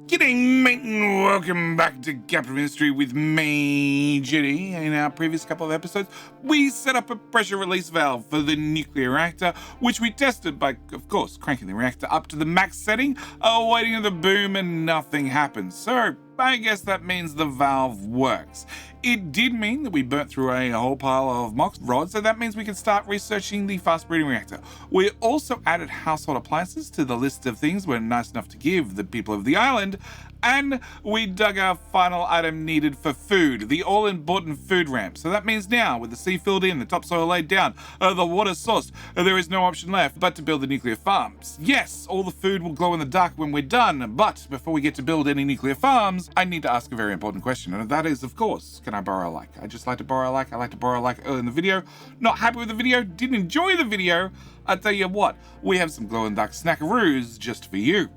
G'day mate and welcome back to Capital Ministry with me, Jenny. In our previous couple of episodes, we set up a pressure release valve for the nuclear reactor, which we tested by, of course, cranking the reactor up to the max setting, waiting for the boom, and nothing happened. So I guess that means the valve works. It did mean that we burnt through a whole pile of mock rods, so that means we can start researching the fast breeding reactor. We also added household appliances to the list of things we're nice enough to give the people of the island, and we dug our final item needed for food, the all-important food ramp. So that means now, with the sea filled in, the topsoil laid down, the water sourced, there is no option left but to build the nuclear farms. Yes, all the food will glow in the dark when we're done, but before we get to build any nuclear farms, I need to ask a very important question, and that is, of course, can I borrow a like? I just like to borrow a like. I like to borrow a like early in the video. Not happy with the video, didn't enjoy the video. I'll tell you what, we have some glow-in-the-dark snackaroos just for you.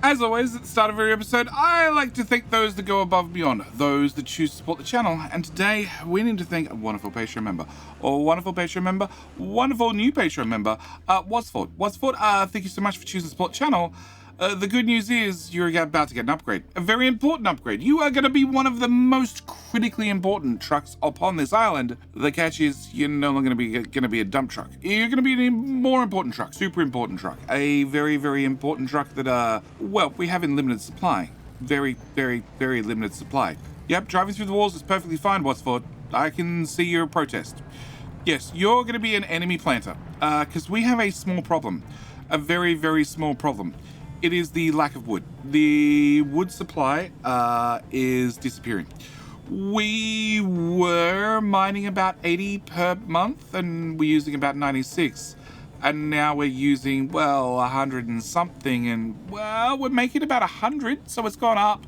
As always, at the start of every episode, I like to thank those that go above and beyond, those that choose to support the channel, and today we need to thank a wonderful Patreon member, wonderful new Patreon member, Watsford. Thank you so much for choosing to support the channel. The good news is you're about to get an upgrade, a very important upgrade. You are going to be one of the most critically important trucks upon this island. The catch is you're no longer going to be a dump truck. You're going to be a more important truck, super important truck, a very, very important truck that, well, we have in limited supply. Very, very, very limited supply. Yep, driving through the walls is perfectly fine, Watsford. I can see your protest. Yes, you're going to be an enemy planter, because we have a small problem, a very, very small problem. It is the lack of wood. The wood supply is disappearing. We were mining about 80 per month and we're using about 96. And now we're using, well, 100 and something, and well, we're making about 100, so it's gone up,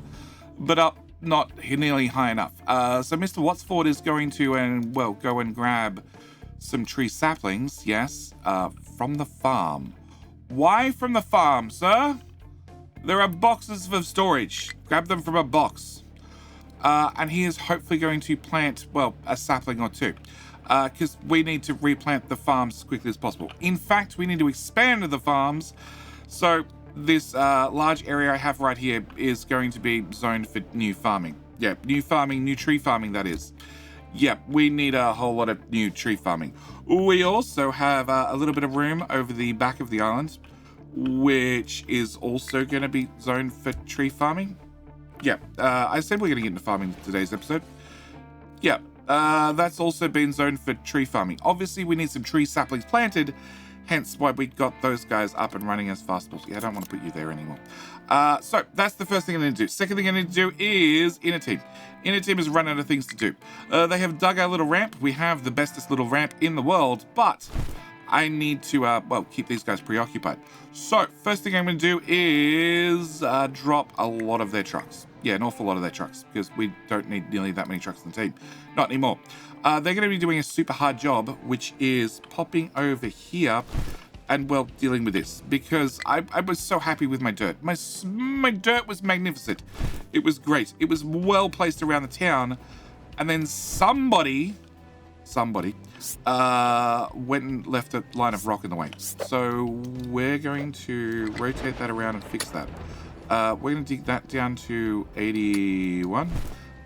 but up not nearly high enough. So Mr. Watsford is going to, go and grab some tree saplings, yes, from the farm. Why from the farm, sir? There are boxes of storage. Grab them from a box. And he is hopefully going to plant, well, a sapling or two. Because we need to replant the farms as quickly as possible. In fact, we need to expand the farms. So this large area I have right here is going to be zoned for new farming. Yeah, new farming, new tree farming, that is. Yeah, we need a whole lot of new tree farming. We also have a little bit of room over the back of the island, which is also going to be zoned for tree farming. Yeah, I said we're going to get into farming in today's episode. Yeah, that's also been zoned for tree farming. Obviously, we need some tree saplings planted, hence why we got those guys up and running as fast as possible. Yeah, I don't want to put you there anymore. So that's the first thing I need to do. Second thing I need to do is inner team. Inner team has run out of things to do. They have dug our little ramp. We have the bestest little ramp in the world, but I need to, keep these guys preoccupied. So, first thing I'm going to do is drop a lot of their trucks. Yeah, an awful lot of their trucks, because we don't need nearly that many trucks on the team. Not anymore. They're going to be doing a super hard job, which is popping over here and, well, dealing with this. Because I was so happy with my dirt. My dirt was magnificent. It was great. It was well placed around the town. And then somebody went and left a line of rock in the way. So we're going to rotate that around and fix that. We're going to dig that down to 81.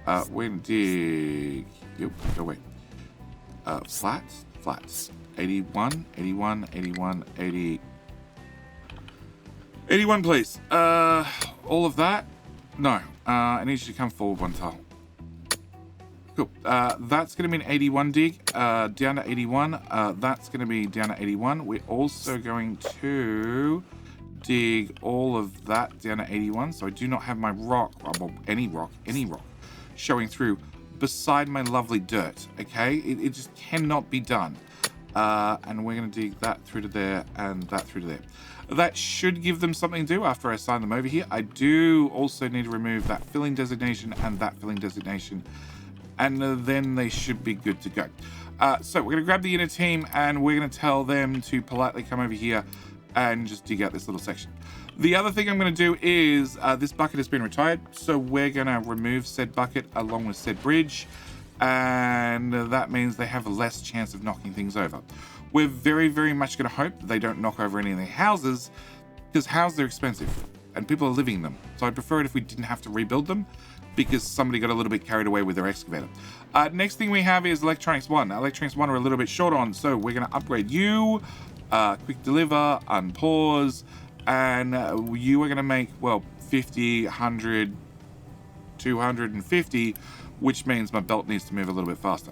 We're going to dig... Yep, go away. Flats. 81, 80... 81, please. All of that? No. I need you to come forward one tile. Cool. That's going to be an 81 dig, down to 81. That's going to be down to 81. We're also going to dig all of that down to 81. So I do not have my rock, well, any rock, showing through beside my lovely dirt. Okay, it just cannot be done. And we're going to dig that through to there and that through to there. That should give them something to do after I sign them over here. I do also need to remove that filling designation and that filling designation. And then they should be good to go. So we're going to grab the inner team and we're going to tell them to politely come over here and just dig out this little section. The other thing I'm going to do is this bucket has been retired. So we're going to remove said bucket along with said bridge. And that means they have less chance of knocking things over. We're very, very much going to hope that they don't knock over any of their houses, because houses are expensive and people are living in them. So I'd prefer it if we didn't have to rebuild them, because somebody got a little bit carried away with their excavator. Next thing we have is Electronics 1. Electronics 1 are a little bit short on, so we're going to upgrade you, quick deliver, unpause, and you are going to make, well, 50, 100, 250, which means my belt needs to move a little bit faster.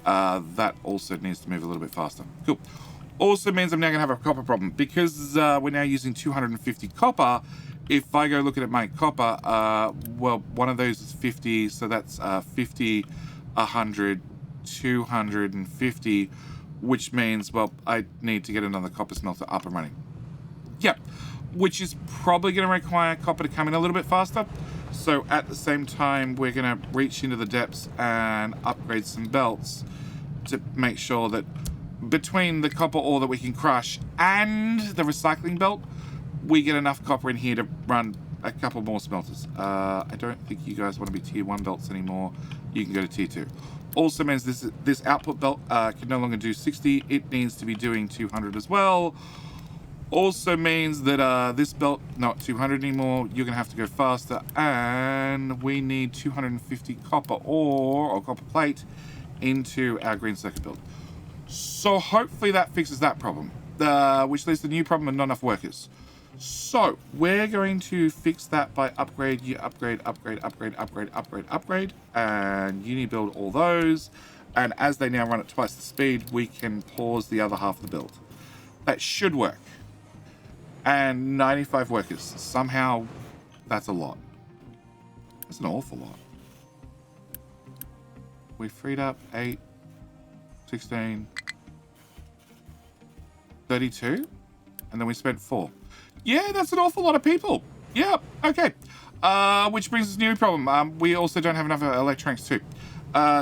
That also needs to move a little bit faster. Cool. Also means I'm now going to have a copper problem, because we're now using 250 copper. If I go looking at my copper, well, one of those is 50, so that's 50, 100, 250, which means, well, I need to get another copper smelter up and running. Yep, which is probably going to require copper to come in a little bit faster. So at the same time, we're going to reach into the depths and upgrade some belts to make sure that between the copper ore that we can crush and the recycling belt, we get enough copper in here to run a couple more smelters. I don't think you guys want to be tier 1 belts anymore. You can go to tier 2. Also means this output belt can no longer do 60. It needs to be doing 200 as well. Also means that this belt, not 200 anymore. You're going to have to go faster. And we need 250 copper ore or copper plate into our green circuit build. So hopefully that fixes that problem, which leads to the new problem of not enough workers. So we're going to fix that by upgrade, and you need to build all those. And as they now run at twice the speed, we can pause the other half of the build. That should work. And 95 workers. Somehow, that's a lot. That's an awful lot. We freed up 8, 16, 32, and then we spent 4. Yeah, that's an awful lot of people. Yeah, okay. Which brings us a new problem. We also don't have enough electronics too.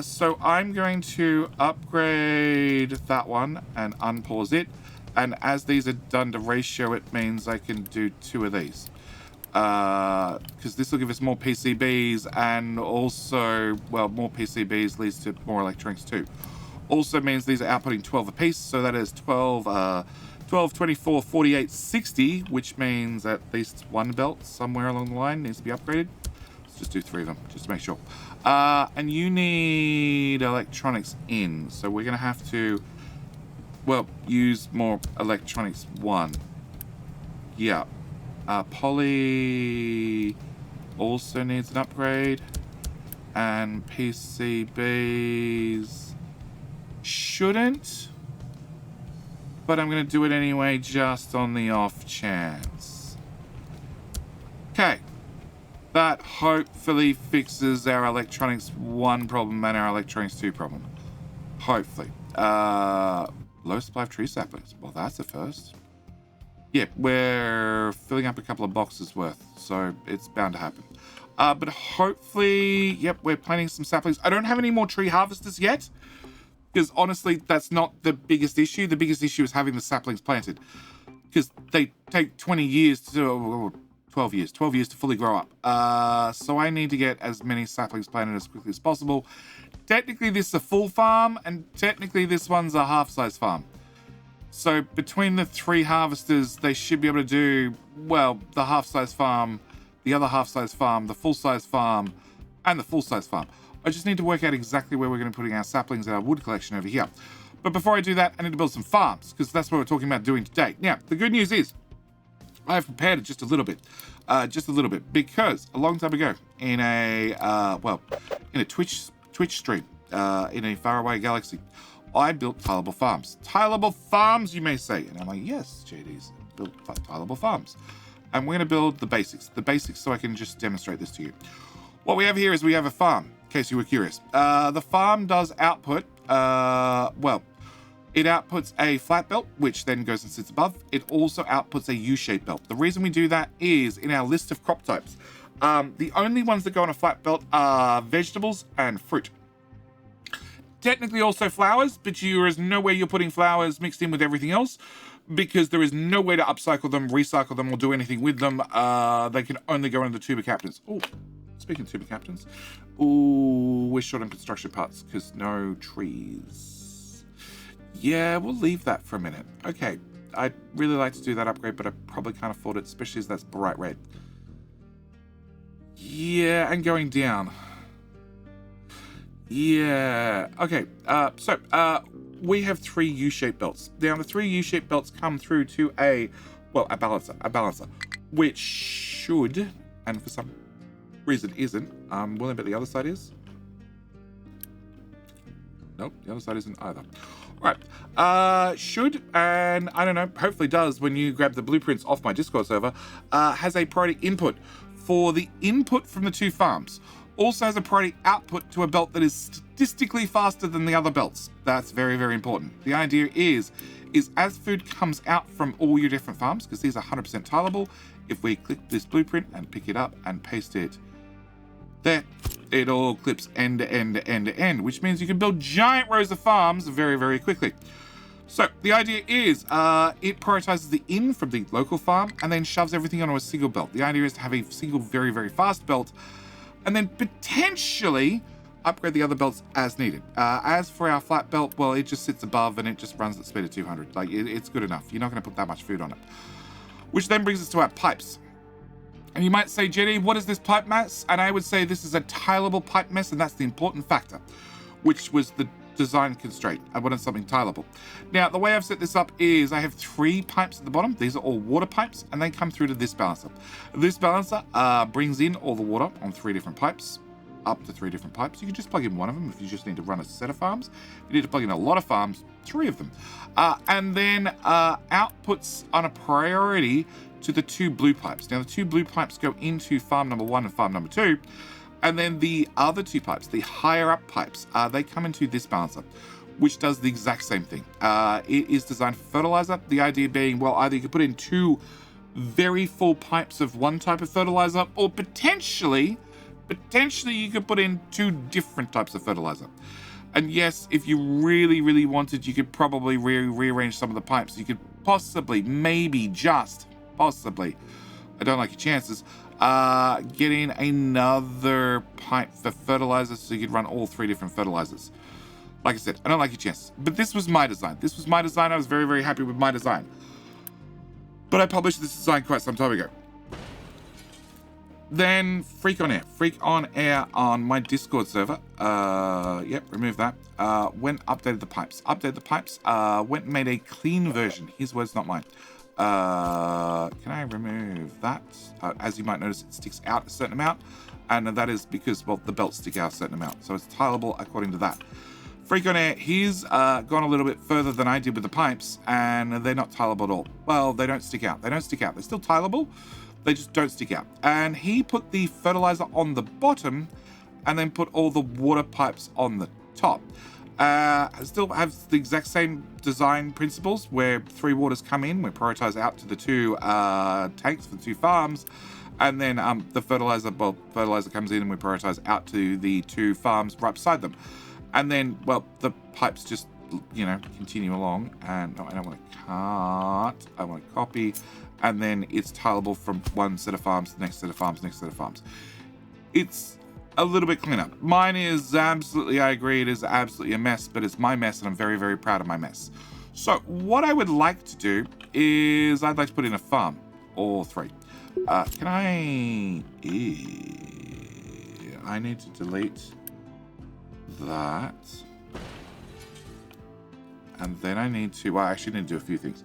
So I'm going to upgrade that one and unpause it. And as these are done to ratio, it means I can do 2 of these. Because this will give us more PCBs, and also, well, more PCBs leads to more electronics too. Also means these are outputting 12 apiece, so that is 12, 24, 48, 60, which means at least one belt somewhere along the line needs to be upgraded. Let's just do 3 of them, just to make sure. And you need electronics in, so we're going to have to, well, use more electronics 1. Yeah. Poly also needs an upgrade, and PCBs shouldn't, but I'm going to do it anyway just on the off chance. Okay, that hopefully fixes our electronics 1 problem and our electronics 2 problem. Hopefully. Low supply of tree saplings. Well, that's a first. Yeah, we're filling up a couple of boxes worth, so it's bound to happen. But hopefully, yep, we're planting some saplings. I don't have any more tree harvesters yet, because honestly, that's not the biggest issue. The biggest issue is having the saplings planted, because they take 20 years to, 12 years to fully grow up. So I need to get as many saplings planted as quickly as possible. Technically, this is a full farm, and technically this one's a half-size farm. So between the 3 harvesters, they should be able to do, well, the half-size farm, the other half-size farm, the full-size farm, and the full-size farm. I just need to work out exactly where we're going to be putting our saplings and our wood collection over here. But before I do that, I need to build some farms, because that's what we're talking about doing today. Now, the good news is, I've prepared it just a little bit, because a long time ago, in a Twitch stream, in a faraway galaxy, I built tileable farms. Tileable farms, you may say. And I'm like, yes, JD's built tileable farms. And we're going to build the basics so I can just demonstrate this to you. What we have here is we have a farm, in case you were curious. The farm does output, it outputs a flat belt, which then goes and sits above. It also outputs a U-shaped belt. The reason we do that is in our list of crop types. The only ones that go on a flat belt are vegetables and fruit. Technically also flowers, but there is no way you're putting flowers mixed in with everything else, because there is no way to upcycle them, recycle them, or do anything with them. They can only go into tuber captains. Oh, speaking of tuber captains, we're short on construction parts because no trees. Yeah, we'll leave that for a minute. Okay, I'd really like to do that upgrade, but I probably can't afford it, especially as that's bright red. Yeah, and going down. Yeah. Okay. We have 3 U-shaped belts. Now, the 3 U-shaped belts come through to a balancer, which should, and for some reason isn't. Willing bet the other side is. Nope, the other side isn't either. All right. Should, and I don't know, hopefully does when you grab the blueprints off my Discord server, has a priority input for the input from the 2 farms. Also has a priority output to a belt that is statistically faster than the other belts. That's very, very important. The idea is as food comes out from all your different farms, because these are 100% tileable, if we click this blueprint and pick it up and paste it there, it all clips end to end to end to end, which means you can build giant rows of farms very, very quickly. So the idea is it prioritizes the in from the local farm and then shoves everything onto a single belt. The idea is to have a single very, very fast belt and then potentially upgrade the other belts as needed. As for our flat belt, well, it just sits above and it just runs at speed of 200. Like, it's good enough. You're not going to put that much food on it. Which then brings us to our pipes. And you might say, Jenny, what is this pipe mess? And I would say this is a tileable pipe mess, and that's the important factor, which was the design constraint. I wanted something tileable. Now, the way I've set this up is I have 3 pipes at the bottom. These are all water pipes, and they come through to this balancer. This balancer brings in all the water on 3 different pipes, up to 3 different pipes. You can just plug in one of them if you just need to run a set of farms. If you need to plug in a lot of farms, 3 of them. And then outputs on a priority to the 2 blue pipes. Now, the 2 blue pipes go into farm number 1 and farm number 2. And then the other 2 pipes, the higher up pipes, they come into this balancer, which does the exact same thing. It is designed for fertilizer. The idea being, well, either you could put in 2 very full pipes of one type of fertilizer, or potentially you could put in 2 different types of fertilizer. And yes, if you really, really wanted, you could probably rearrange some of the pipes. You could possibly, maybe just possibly, I don't like your chances, get in another pipe for fertilizer so you could run all 3 different fertilizers. Like I said, I don't like your chances. But this was my design. I was very, very happy with my design. But I published this design quite some time ago. Then Freak on Air on my Discord server. Yep, remove that. Went updated the pipes. Went and made a clean version. His words, not mine. Can I remove that? As you might notice, it sticks out a certain amount, and that is because, well, the belts stick out a certain amount, so it's tileable according to that. Freak on Air, he's gone a little bit further than I did with the pipes, and they're not tileable at all. Well, they don't stick out. They're still tileable, they just don't stick out. And he put the fertilizer on the bottom, and then put all the water pipes on the top. Still have the exact same design principles where 3 waters come in, we prioritize out to the 2 tanks for the 2 farms, and then the fertilizer comes in and we prioritize out to the 2 farms right beside them. And then, well, the pipes just, continue along, and no, I don't want to cut, I want to copy, and then it's tileable from one set of farms to the next set of farms, It's a little bit cleaner. Mine is absolutely, I agree, it is absolutely a mess, but it's my mess, and I'm very, very proud of my mess. So what I would like to do is I'd like to put in a farm, or 3. Can I need to delete that. And then I need to, well, I actually need to do a few things.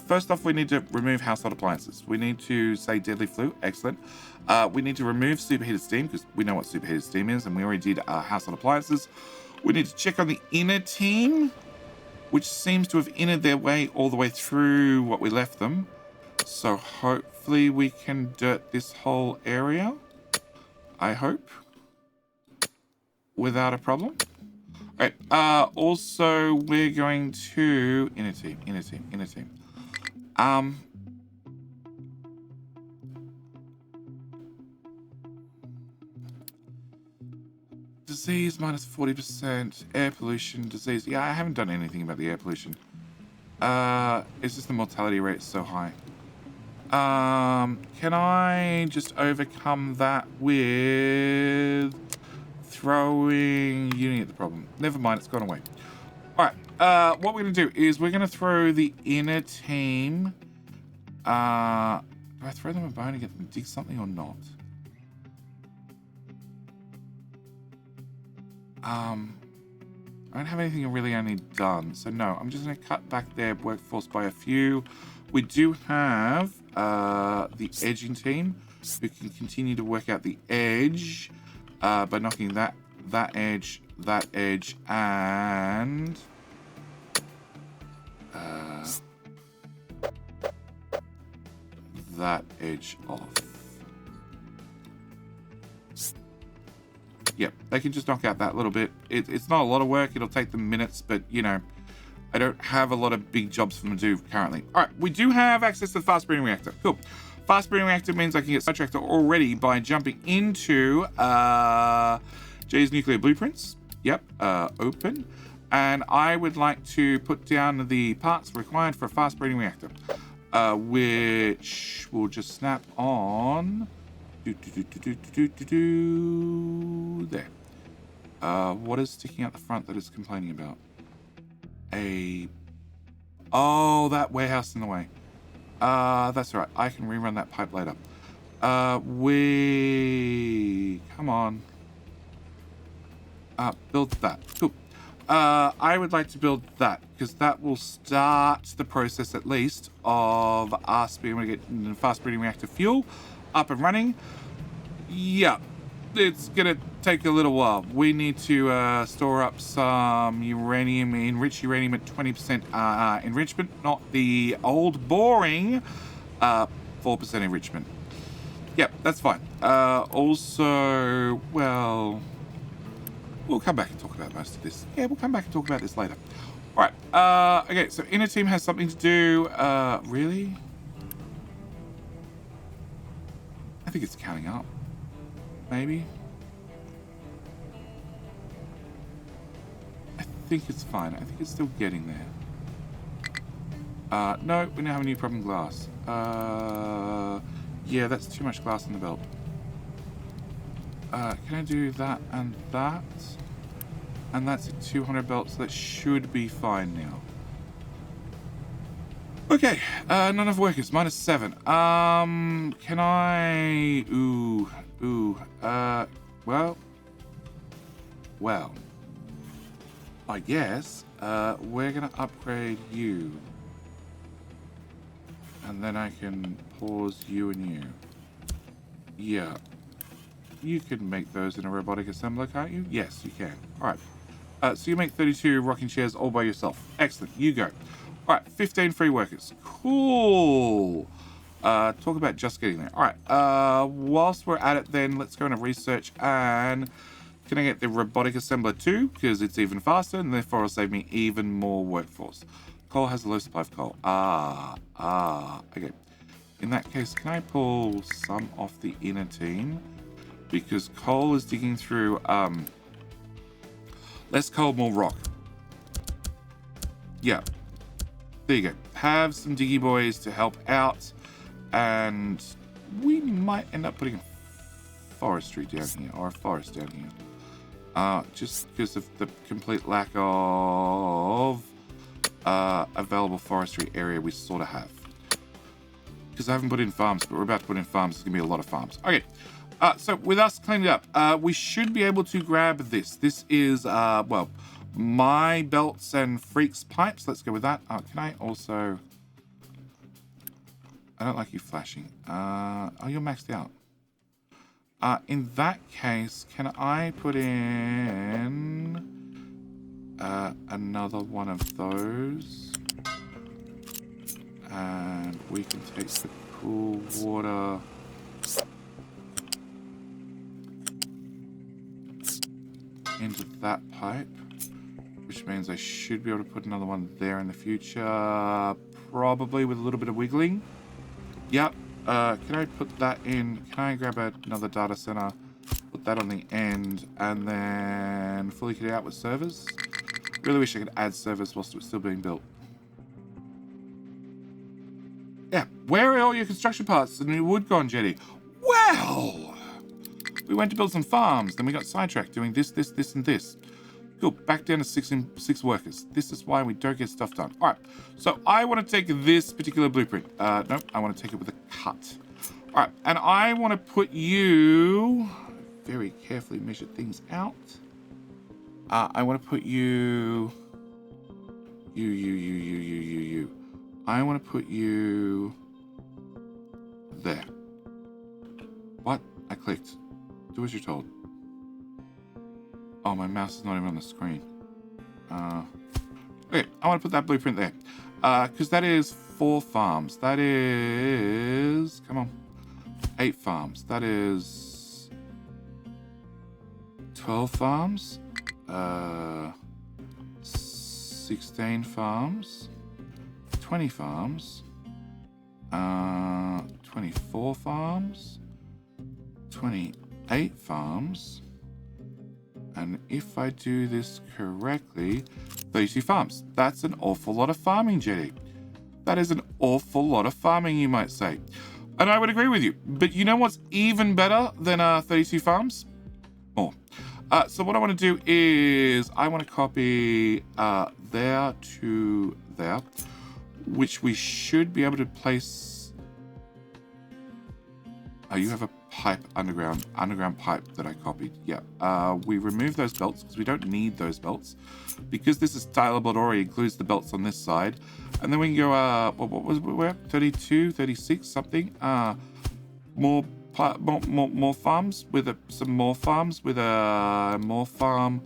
First off, we need to remove household appliances. We need to say deadly flu. Excellent. We need to remove superheated steam, because we know what superheated steam is, and we already did household appliances. We need to check on the inner team, which seems to have innered their way all the way through what we left them. So hopefully we can dirt this whole area. I hope. Without a problem. All right. Also, we're going to inner team. Disease minus 40%. Air pollution. Disease. Yeah, I haven't done anything about the air pollution. It's just the mortality rate is so high. Can I just overcome that with throwing uni at the problem? Never mind, it's gone away. All right, what we're going to do is we're going to throw the inner team. Do I throw them a bone and get them to dig something or not? I don't have anything really I need done. So no, I'm just going to cut back their workforce by a few. We do have the edging team who can continue to work out the edge by knocking that edge, and that edge off. Yep, they can just knock out that little bit. It's not a lot of work. It'll take them minutes, but, you know, I don't have a lot of big jobs for them to do currently. All right, we do have access to the fast breeding reactor. Cool. Fast breeding reactor means I can get sidetracked already by jumping into Jay's nuclear blueprints. Yep, open. And I would like to put down the parts required for a fast breeding reactor, which will just snap on. There. What is sticking out the front that it's complaining about? Oh, that warehouse in the way. That's all right. I can rerun that pipe later. Come on. Build that. Cool. I would like to build that because that will start the process at least of us being able to get the fast breeding reactor fuel up and running. Yeah, it's gonna take a little while. We need to store up some uranium, enriched uranium at 20% enrichment, not the old boring 4% enrichment. Yep, that's fine. Also, well, we'll come back and talk about most of this. Yeah, we'll come back and talk about this later. All right. Okay, so inner team has something to do. Really? I think it's counting up. Maybe. I think it's fine. I think it's still getting there. No, we now have a new problem glass. Yeah, that's too much glass on the belt. Can I do that and that? And that's at 200 belts, so that should be fine now. Okay, not enough workers, -7. Can I... Well, I guess, we're gonna upgrade you. And then I can pause you and you. Yeah. You can make those in a robotic assembler, can't you? Yes, you can. Alright. So you make 32 rocking chairs all by yourself. Excellent. You go. Alright, 15 free workers. Cool. Talk about just getting there. Alright, whilst we're at it then, let's go into research and can I get the robotic assembler too? Because it's even faster and therefore it'll save me even more workforce. Coal has a low supply of coal. Okay. In that case, can I pull some off the inner team? Because coal is digging through, less coal, more rock. Yeah. There you go. Have some diggy boys to help out. And we might end up putting a forestry down here, or a forest down here. Just because of the complete lack of available forestry area we sort of have. Because I haven't put in farms, but we're about to put in farms. There's going to be a lot of farms. Okay. So with us cleaning it up, we should be able to grab this. This is, well, my belts and freaks pipes. Let's go with that. Can I also... I don't like you flashing. Oh, you're maxed out. In that case, can I put in another one of those? And we can take the cool water... into that pipe, which means I should be able to put another one there in the future, probably with a little bit of wiggling. Yep. Can I put that in? Can I grab another data center, put that on the end, and then fully kit it out with servers? Really wish I could add servers whilst it was still being built. Yeah. Where are all your construction parts and your wood gone, Jetty? Well... we went to build some farms, then we got sidetracked doing this, and this. Cool, back down to six workers. This is why we don't get stuff done. All right, so I want to take this particular blueprint. Nope, I want to take it with a cut. All right, and I want to put you... Very carefully measure things out. I want to put you... You. I want to put you... There. What? I clicked. Do as you're told. Oh, my mouse is not even on the screen. Okay, I want to put that blueprint there. Because that is 4 farms. That is... Come on. 8 farms. That is... 12 farms. 16 farms. 20 farms. 24 farms. 28 farms. And if I do this correctly, 32 farms. That's an awful lot of farming, Jetty. That is an awful lot of farming, you might say. And I would agree with you. But you know what's even better than 32 farms? More. So what I want to do is I want to copy there to there, which we should be able to place. Oh, you have a pipe, underground pipe that I copied. Yeah. We remove those belts because we don't need those belts. Because this is tileable, it already includes the belts on this side. And then we can go, what was we're at? 32, 36, something. More farms with some more farms with a more farm,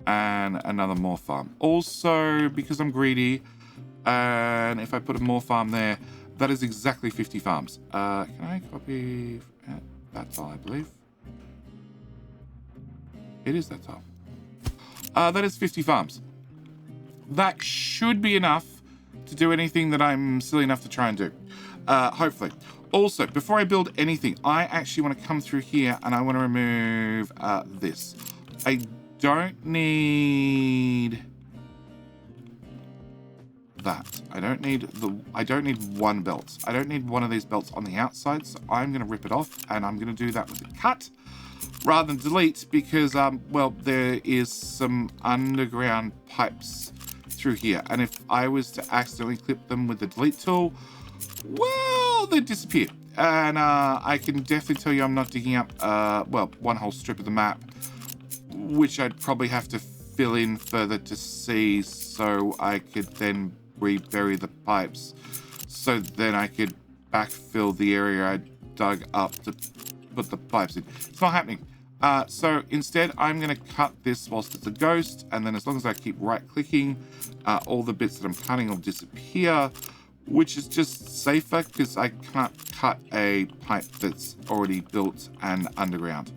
and another more farm. Also, because I'm greedy, and if I put a more farm there, that is exactly 50 farms. Can I copy that tile, I believe? It is that tile. That is 50 farms. That should be enough to do anything that I'm silly enough to try and do. Hopefully. Also, before I build anything, I actually want to come through here and I want to remove this. I don't need that. I don't need one belt. I don't need one of these belts on the outside, so I'm going to rip it off and I'm going to do that with a cut rather than delete because, well, there is some underground pipes through here. And if I was to accidentally clip them with the delete tool, well, they'd disappear. And I can definitely tell you I'm not digging up, well, one whole strip of the map, which I'd probably have to fill in further to see so I could then rebury the pipes. So then I could backfill the area I dug up to put the pipes in. It's not happening. So instead, I'm going to cut this whilst it's a ghost. And then as long as I keep right-clicking, all the bits that I'm cutting will disappear, which is just safer because I can't cut a pipe that's already built and underground.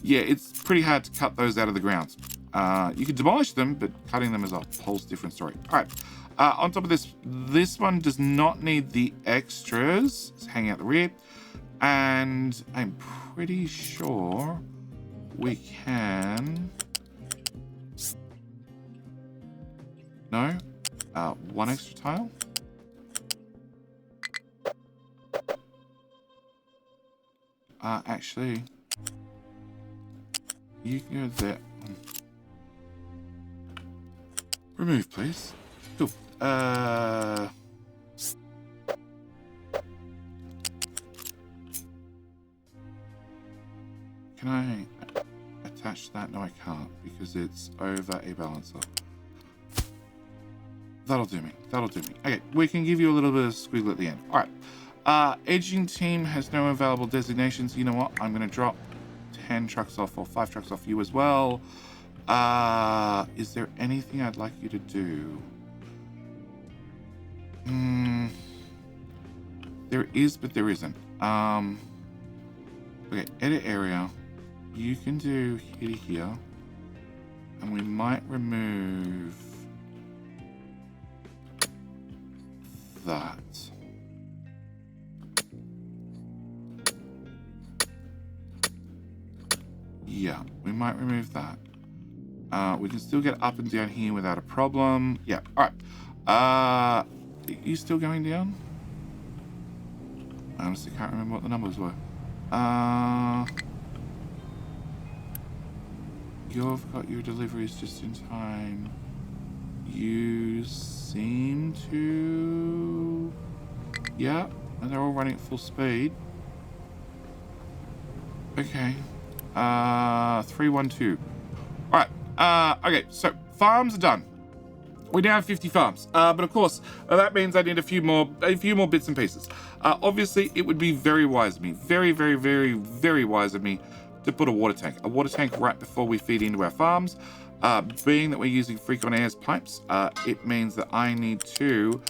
Yeah, it's pretty hard to cut those out of the ground. You can demolish them, but cutting them is a whole different story. All right. On top of this one does not need the extras. It's hanging out the rear. And I'm pretty sure we can... No? One extra tile? Actually... You can go there. Remove, please. Cool. Can I attach that? No, I can't because it's over a balancer. That'll do me. That'll do me. Okay, we can give you a little bit of squiggle at the end. All right. Edging team has no available designations. You know what? I'm going to drop 10 trucks off or 5 trucks off you as well. Is there anything I'd like you to do? There is, but there isn't. Okay, edit area. You can do here to here. And we might remove that. Yeah, we might remove that. We can still get up and down here without a problem. Yeah, all right. Are you still going down? I honestly can't remember what the numbers were. You've got your deliveries just in time. You seem to... Yeah, and they're all running at full speed. Okay. 312. Alright. Okay, so farms are done. We now have 50 farms. But of course, that means I need a few more bits and pieces. Obviously, it would be very wise of me, very, very, very, very wise of me to put a water tank. A water tank right before we feed into our farms. Being that we're using Freak on Air's pipes, it means that I need to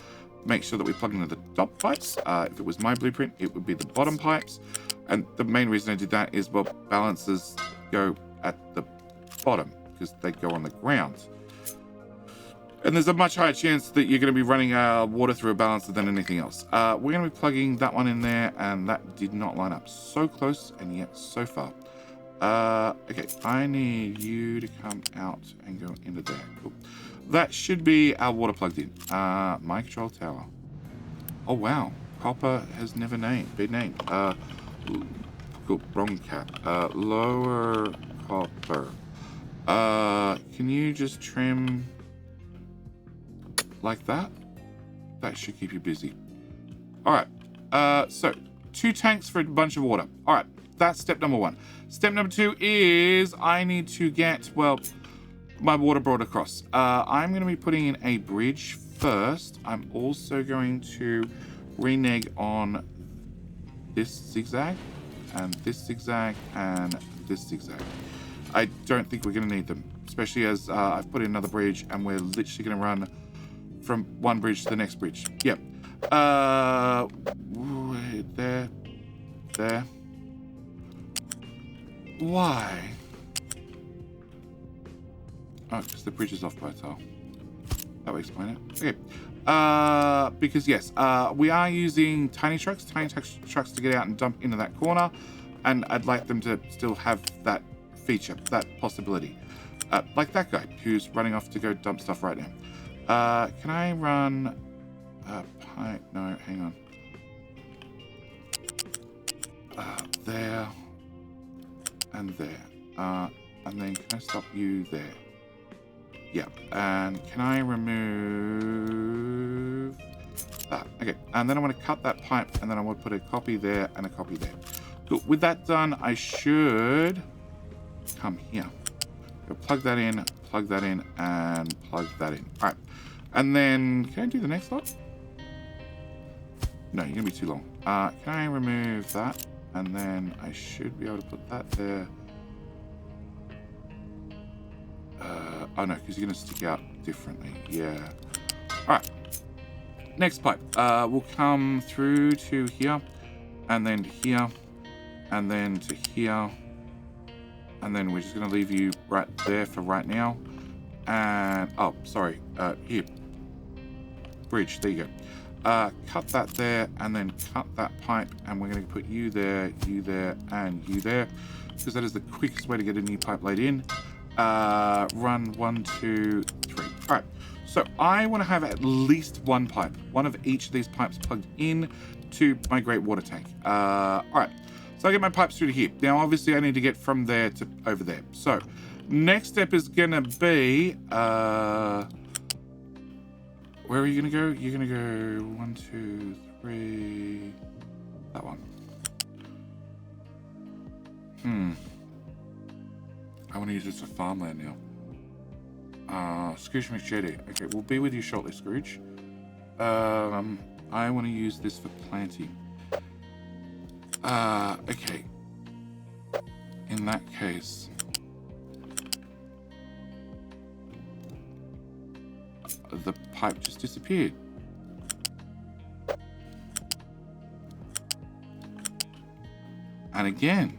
make sure that we plug into the top pipes. If it was my blueprint, it would be the bottom pipes. And the main reason I did that is, well, balances go at the bottom because they go on the ground. And there's a much higher chance that you're going to be running water through a balancer than anything else. We're going to be plugging that one in there, and that did not line up. So close, and yet so far. Okay, I need you to come out and go into there. Cool. That should be our water plugged in. My control tower. Oh, wow. Copper has never been named. Cool, wrong cap. Lower copper. Can you just trim like that? That should keep you busy. All right. So 2 tanks for a bunch of water. All right. That's step number 1. Step number 2 is I need to get, well, my water brought across. I'm going to be putting in a bridge first. I'm also going to renege on this zigzag and this zigzag and this zigzag. I don't think we're going to need them, especially as I've put in another bridge and we're literally going to run from one bridge to the next bridge. Yep. There. Why? Oh, because the bridge is off by a tile. That would explain it. Okay. Because yes, we are using tiny trucks to get out and dump into that corner, and I'd like them to still have that feature, that possibility. Like that guy who's running off to go dump stuff right now. Can I run a pipe? No, hang on. There and there. And then can I stop you there? Yeah. And can I remove that? Okay. And then I want to cut that pipe, and then I want to put a copy there and a copy there. Cool. With that done, I should come here. Go plug that in, and plug that in. All right. And then can I do the next lot? No, you're gonna be too long. Can I remove that? And then I should be able to put that there. Oh no, because you're going to stick out differently. Yeah. All right. Next pipe. We'll come through to here, and then to here, and then to here. And then we're just going to leave you right there for right now. And, oh, sorry. Here. Bridge. There you go. Cut that there, and then cut that pipe, and we're going to put you there, and you there, because that is the quickest way to get a new pipe laid in. Run 1, 2, 3. All right, so I want to have at least one pipe, one of each of these pipes plugged in to my great water tank. All right, so I get my pipes through to here. Now, obviously, I need to get from there to over there. So next step is going to be, where are you going to go? You're going to go 1, 2, 3, that one. I want to use this for farmland now. Scrooge McJetty. Okay, we'll be with you shortly, Scrooge. I want to use this for planting. Okay. In that case, the pipe just disappeared. And again.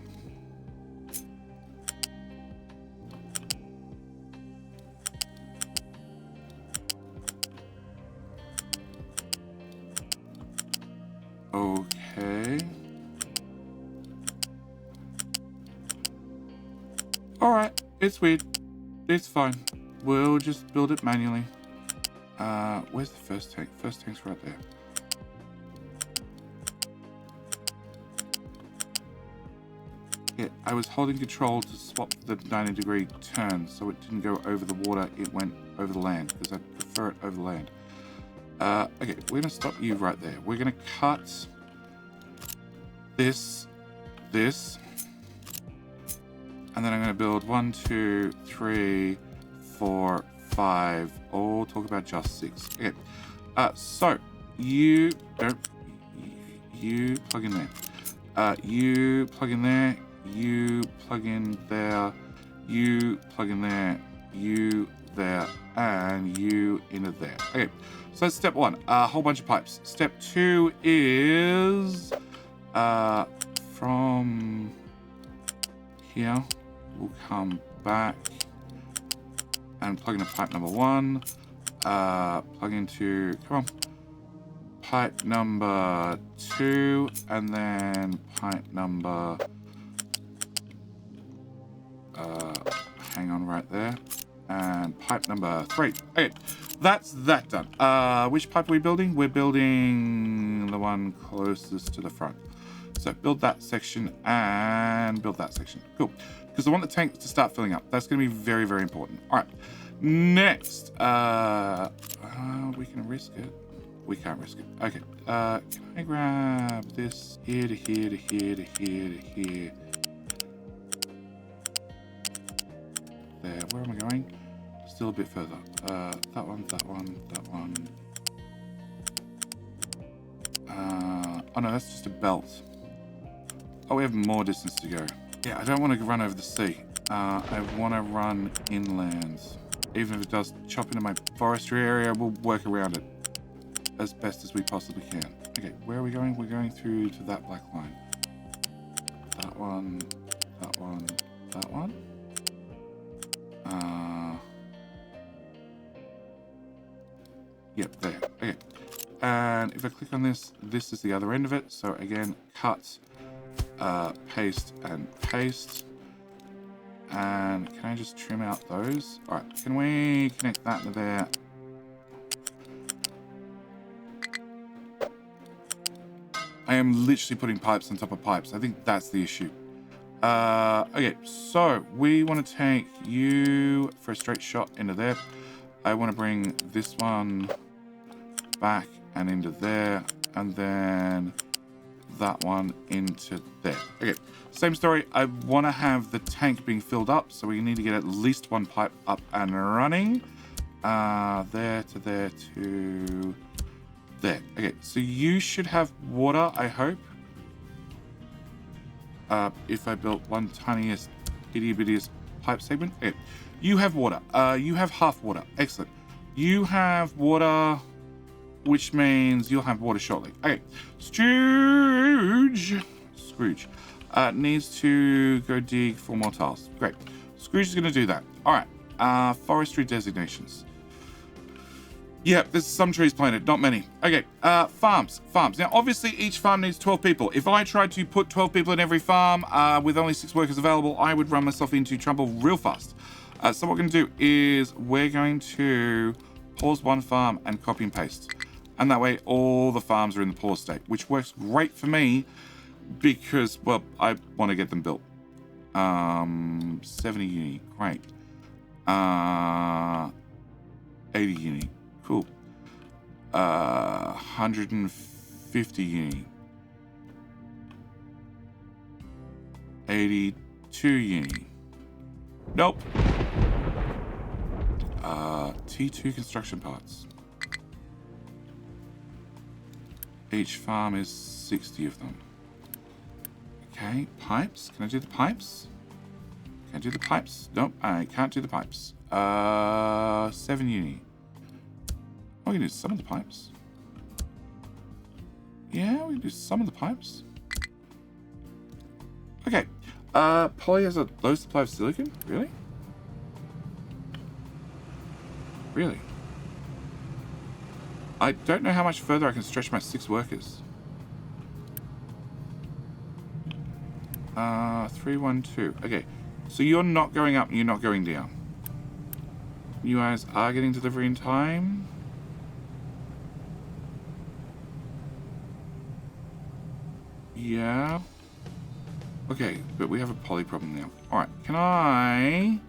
Okay. Alright, it's weird. It's fine. We'll just build it manually. Where's the first tank? First tank's right there. Yeah, I was holding control to swap the 90-degree turn so it didn't go over the water, it went over the land, because I prefer it over the land. Okay, we're going to stop you right there. We're going to cut this, and then I'm going to build 1, 2, 3, 4, 5. Oh, talk about just 6. Okay, so you plug in there. You plug in there. You plug in there. You plug in there. You there, and you into there. Okay, so that's step 1. A whole bunch of pipes. Step 2 is from here. We'll come back and plug into pipe number 1. Plug into, come on, pipe number 2, and then pipe number, hang on right there, and pipe number 3. Okay, that's that done. Which pipe are we building? We're building the one closest to the front. So build that section and build that section. Cool. Because I want the tank to start filling up. That's going to be very, very important. All right. Next. We can risk it. We can't risk it. Okay. Can I grab this here to here to here to here to here? There. Where am I going? Still a bit further. That one, that one, that one. Oh no, that's just a belt. Oh, we have more distance to go. Yeah, I don't want to run over the sea. I want to run inland. Even if it does chop into my forestry area, we'll work around it as best as we possibly can. Okay, where are we going? We're going through to that black line. That one, that one, that one. Yep, there. Okay. And if I click on this, this is the other end of it. So again, cut, paste, and paste. And can I just trim out those? All right, can we connect that to there? I am literally putting pipes on top of pipes. I think that's the issue. Okay, so we want to take you for a straight shot into there. I want to bring this one back and into there, and then that one into there. Okay, same story. I want to have the tank being filled up, so we need to get at least one pipe up and running. There to there to there. Okay, so you should have water, I hope. If I built one tiniest, itty-bittiest pipe segment. Okay. You have water. You have half water. Excellent. You have water, which means you'll have water shortly. Okay. Scrooge needs to go dig for more tiles. Great. Scrooge is going to do that. All right. Forestry designations. Yeah, there's some trees planted, not many. Okay, farms. Now, obviously, each farm needs 12 people. If I tried to put 12 people in every farm with only 6 workers available, I would run myself into trouble real fast. So what we're going to do is we're going to pause one farm and copy and paste. And that way, all the farms are in the pause state, which works great for me because, well, I want to get them built. 70 uni, great. 80 uni. Cool. 150 uni. 82 uni. Nope. T2 construction parts. Each farm is 60 of them. Okay, pipes. Can I do the pipes? Can I do the pipes? Nope, I can't do the pipes. 7 uni. Oh, we can do some of the pipes. Yeah, we can do some of the pipes. Okay. Poly has a low supply of silicon? Really? Really? I don't know how much further I can stretch my 6 workers. 3, 1, 2. Okay. So you're not going up and you're not going down. You guys are getting delivery in time. Yeah. Okay, but we have a poly problem now. All right, can I,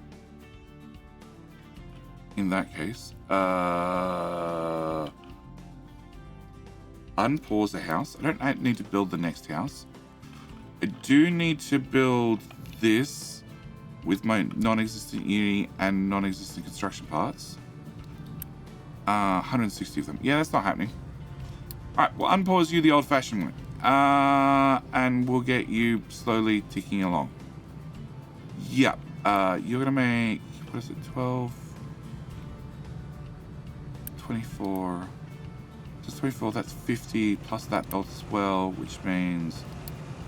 in that case, unpause the house? I don't need to build the next house. I do need to build this with my non-existent uni and non-existent construction parts. 160 of them. Yeah, that's not happening. All right, we'll unpause you the old-fashioned way. And we'll get you slowly ticking along. Yep. You're going to make, what is it, 12, 24. Just 24, that's 50 plus that belt as well, which means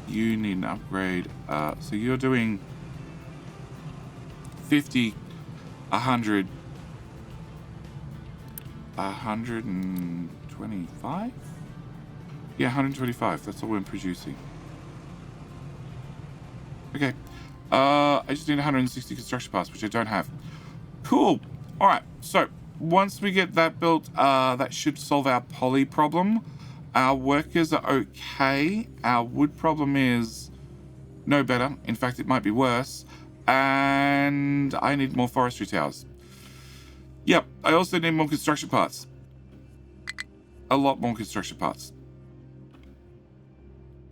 you need an upgrade. So you're doing 50, 100, 125? Yeah, 125. That's all we're producing. Okay. I just need 160 construction parts, which I don't have. Cool. All right. So once we get that built, that should solve our poly problem. Our workers are okay. Our wood problem is no better. In fact, it might be worse. And I need more forestry towers. Yep. I also need more construction parts. A lot more construction parts.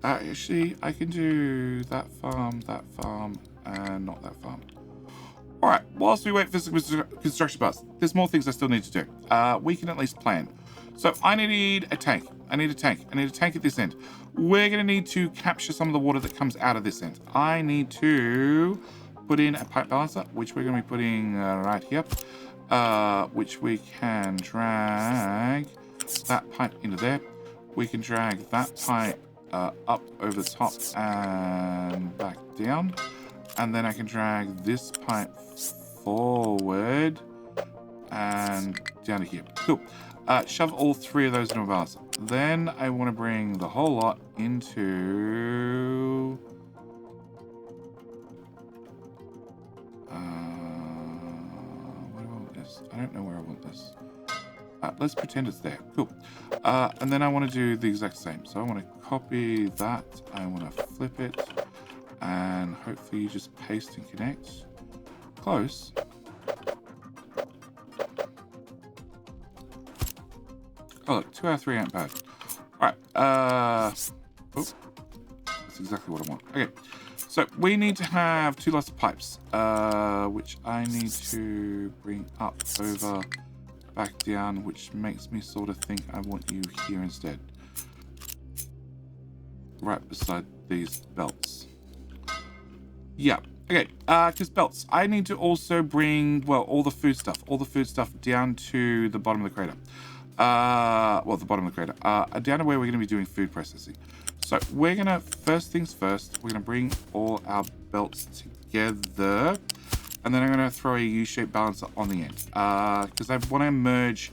Actually, I can do that farm, and not that farm. All right, whilst we wait for some construction parts, there's more things I still need to do. We can at least plan. So I need a tank. I need a tank at this end. We're going to need to capture some of the water that comes out of this end. I need to put in a pipe balancer, which we're going to be putting right here, which we can drag that pipe into there. We can drag that pipe up over the top and back down, and then I can drag this pipe forward and down to here. Cool. Shove all three of those into a balancer. Then I want to bring the whole lot into where do I want this? I don't know where I want this. Let's pretend it's there. Cool. And then I want to do the exact same. So I want to copy that. I want to flip it. And hopefully you just paste and connect. Close. Oh, look. 2 out of 3 ain't bad. All right. That's exactly what I want. Okay. So we need to have 2 lots of pipes, which I need to bring up over... back down, which makes me sort of think I want you here instead. Right beside these belts. Yeah, okay, because belts. I need to also bring, well, all the food stuff down to the bottom of the crater. Well, the bottom of the crater. Down to where we're going to be doing food processing. So we're going to, first things first, we're going to bring all our belts together. And then I'm going to throw a U-shaped balancer on the end. Because I want to merge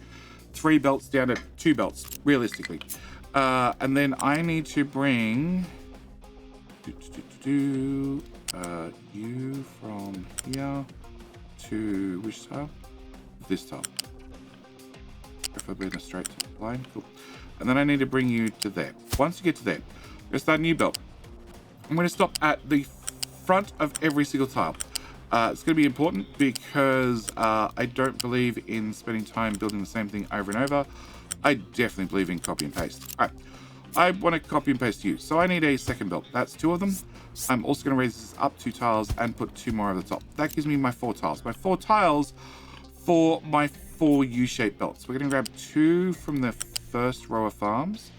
3 belts down to 2 belts, realistically. And then I need to bring... you from here to which tile? This tile. Preferably in a straight line. Cool. And then I need to bring you to there. Once you get to there, I'm going to start a new belt. I'm going to stop at the front of every single tile. It's going to be important because I don't believe in spending time building the same thing over and over. I definitely believe in copy and paste. All right, I want to copy and paste you. So I need a second belt. That's 2 of them. I'm also going to raise this up 2 tiles and put 2 more over the top. That gives me my 4 tiles. My 4 tiles for my 4 U-shaped belts. We're going to grab 2 from the first row of farms,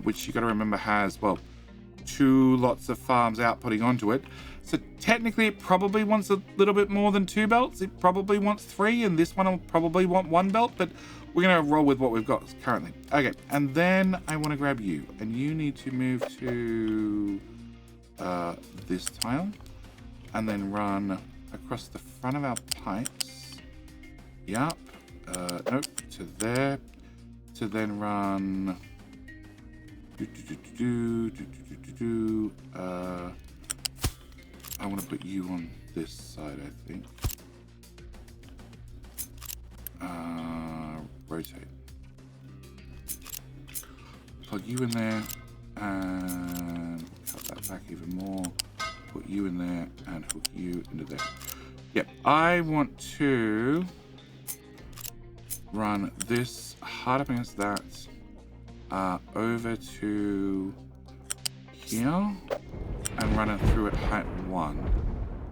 which you got to remember has, well, 2 lots of farms outputting onto it. So technically it probably wants a little bit more than 2 belts. It probably wants 3, and this one will probably want 1 belt, but we're going to roll with what we've got currently. Okay, and then I want to grab you, and you need to move to this tile, and then run across the front of our pipes. Yep. Nope, to there, to then run... I want to put you on this side, I think. Rotate. Plug you in there and cut that back even more. put you in there and hook you into there. Yep, I want to run this hard up against that, over to here, and run it through at height 1.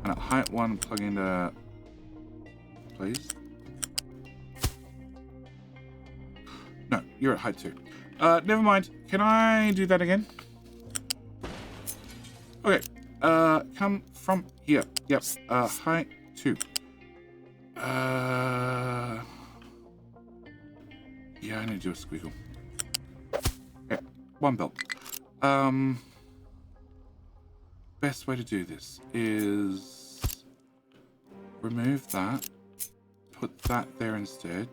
And at height 1, plug into, please. No, you're at height 2. Never mind. Can I do that again? Okay. Come from here. Yep. Height 2. Yeah, I need to do a squiggle. Okay, 1 belt. Best way to do this is remove that, put that there instead.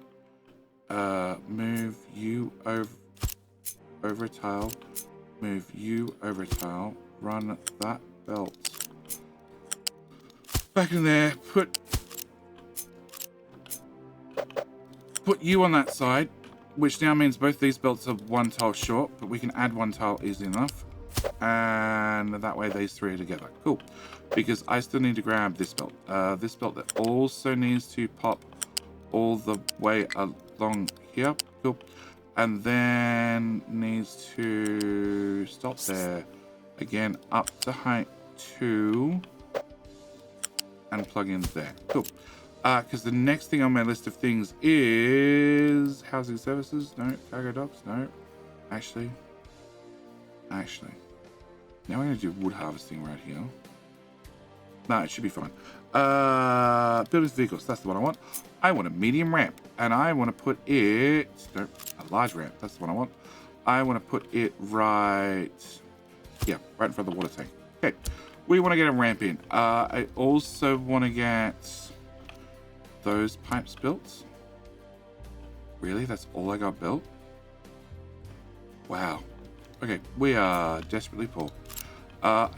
Move you over a tile, move you over a tile, run that belt back in there, put you on that side, which now means both these belts are 1 tile short, but we can add 1 tile easily enough. And that way these 3 are together. Cool. Because I still need to grab this belt. This belt that also needs to pop all the way along here. Cool. And then needs to stop there. Again, up to height 2. And plug in there. Cool. Because the next thing on my list of things is housing services. No. Cargo docks. No. Actually. Now we're going to do wood harvesting right here. No, it should be fine. Buildings vehicles. That's the one I want. I want a medium ramp. And I want to put it... No, a large ramp. That's the one I want. I want to put it right... Yeah, right in front of the water tank. Okay. We want to get a ramp in. I also want to get those pipes built. Really? That's all I got built? Wow. Okay, we are desperately poor.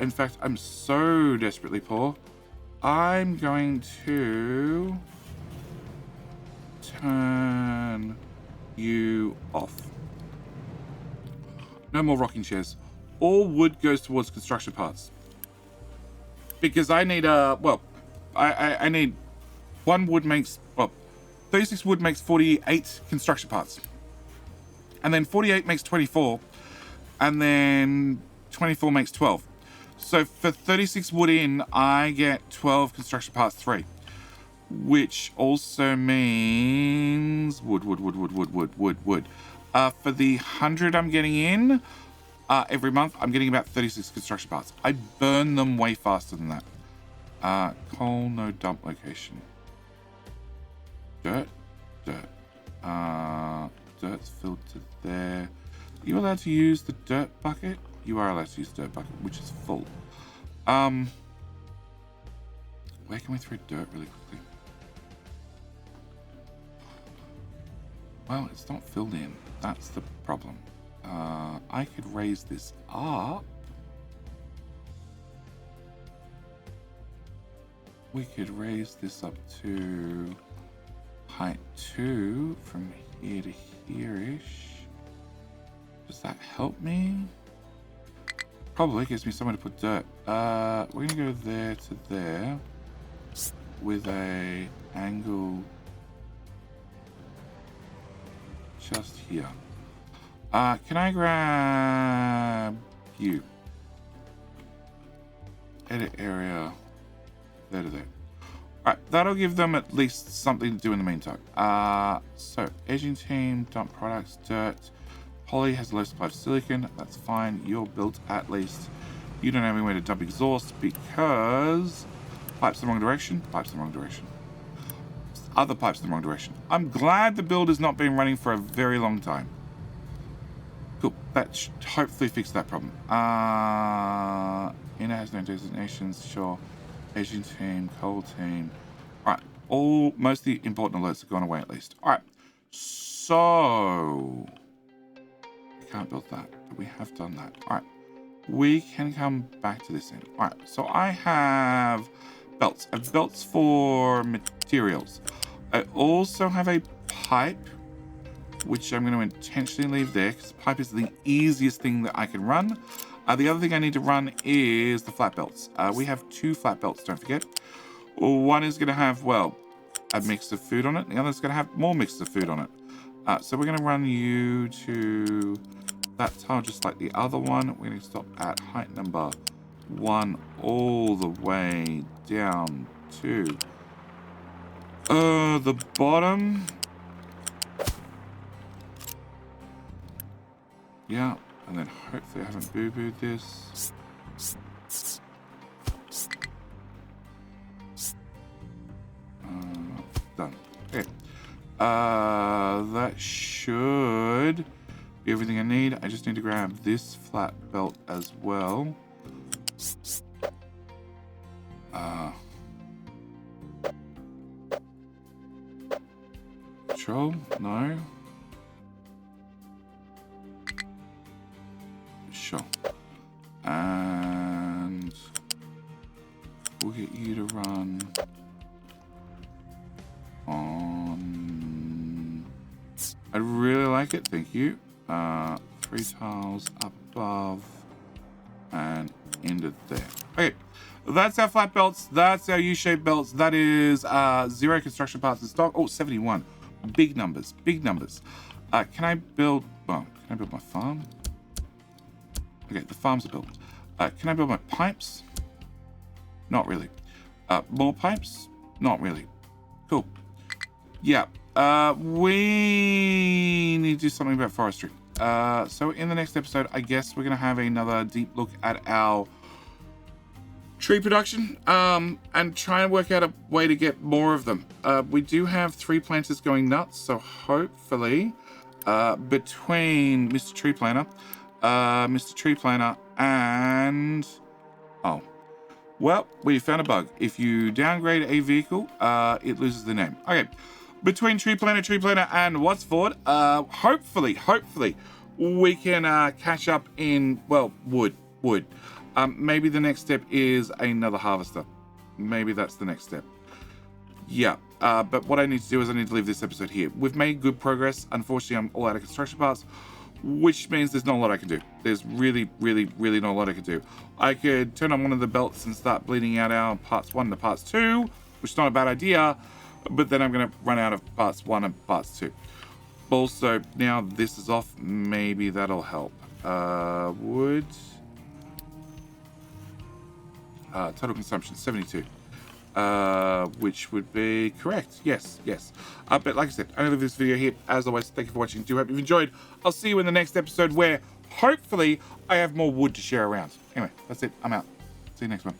In fact, I'm so desperately poor, I'm going to turn you off. No more rocking chairs. All wood goes towards construction parts. Because I need I need 1 wood makes, 36 wood makes 48 construction parts. And then 48 makes 24. And then 24 makes 12. So for 36 wood in, I get 12 construction parts 3. Which also means wood. For the 100 I'm getting in every month, I'm getting about 36 construction parts. I burn them way faster than that. Coal, no dump location. Dirt. Dirt's filled to there. Are you allowed to use the dirt bucket? You are allowed to use the dirt bucket, which is full. Where can we throw dirt really quickly? Well, it's not filled in. That's the problem. I could raise this up. We could raise this up to height 2 from here to here-ish. Does that help me? Probably gives me somewhere to put dirt. We're going to go there to there with a angle just here. Can I grab you? Edit area. There to there. Alright, that'll give them at least something to do in the meantime. So, edging team, dump products, dirt. Poly has a low supply of silicon. That's fine. You're built at least. You don't have anywhere to dump exhaust because pipes the wrong direction. Other pipes in the wrong direction. I'm glad the build has not been running for a very long time. Cool. That should hopefully fix that problem. Inner has no designations. Sure. Asian team, coal team. Alright. Most of the important alerts have gone away at least. Alright. So... can't build that, but we have done that. Alright. We can come back to this end. Alright. So I have belts. I have belts for materials. I also have a pipe, which I'm going to intentionally leave there because pipe is the easiest thing that I can run. The other thing I need to run is the flat belts. We have 2 flat belts, don't forget. One is going to have, well, a mix of food on it. The other is going to have more mix of food on it. So we're going to run you to that tile just like the other one. We're going to stop at height number 1 all the way down to the bottom. Yeah, and then hopefully I haven't boo-booed this. Done. Okay. That should be everything I need. I just need to grab this flat belt as well. Control? No. Sure. And we'll get you to run on. I really like it, thank you. 3 tiles up above and into there. Okay, that's our flat belts. That's our U-shaped belts. That is 0 construction parts in stock. Oh, 71. Big numbers, big numbers. Can I build, well, can I build my farm? Okay, the farms are built. Can I build my pipes? Not really. More pipes? Not really. Cool. Yeah, we need to do something about forestry. So in the next episode, I guess we're going to have another deep look at our tree production and try and work out a way to get more of them. We do have 3 planters going nuts, so hopefully between Mr. Tree Planter, and... oh. Well, we found a bug. If you downgrade a vehicle, it loses the name. Okay. Between Tree Planter, and What's Ford, hopefully, we can catch up in, well, wood. Maybe the next step is another harvester. Maybe that's the next step. Yeah, but what I need to do is I need to leave this episode here. We've made good progress. Unfortunately, I'm all out of construction parts, which means there's not a lot I can do. There's really not a lot I can do. I could turn on one of the belts and start bleeding out our parts 1 to parts 2, which is not a bad idea, but then I'm going to run out of parts 1 and parts 2. Also, now this is off, maybe that'll help. Wood. Total consumption, 72. Which would be correct. Yes. But like I said, I'm going to leave this video here. As always, thank you for watching. Do hope you've enjoyed. I'll see you in the next episode where hopefully I have more wood to share around. Anyway, that's it. I'm out. See you next one.